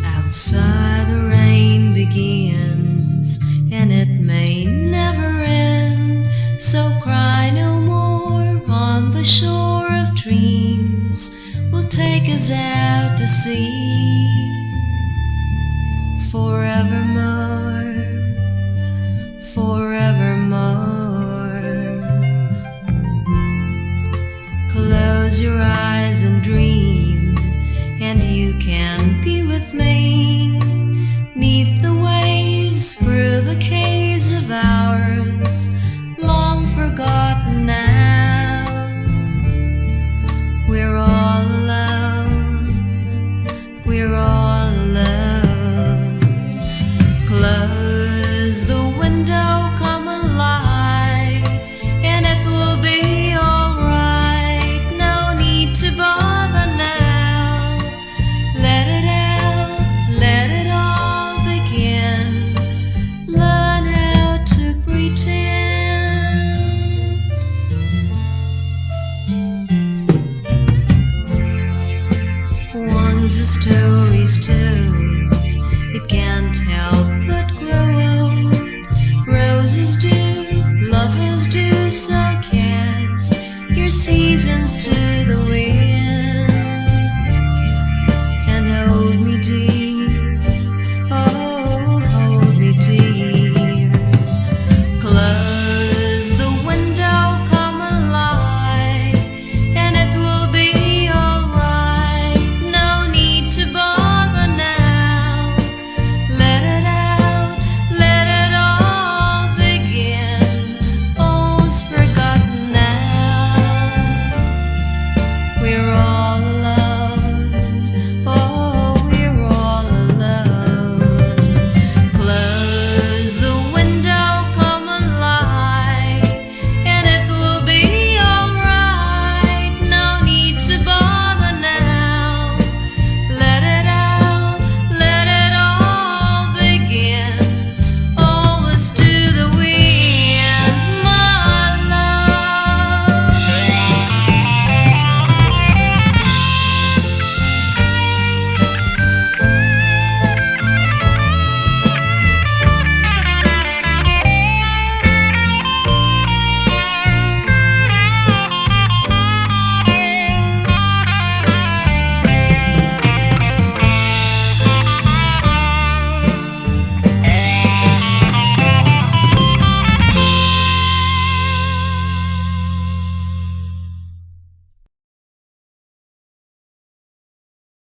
Outside the rain begins, and it may never end, so cry no more on the shore of dreams. We'll take us out to sea forevermore, forevermore. Close your eyes and dream, and you can be with me, 'neath the waves, through the caves of ours, long forgotten now. We're all alone, we're all alone. Close the window, come and lie, and it will be alright. No need to bother now. Let it out, let it all begin. Learn how to pretend. Once a story's told, it can't help but grow old. Roses do, lovers do, so cast your seasons to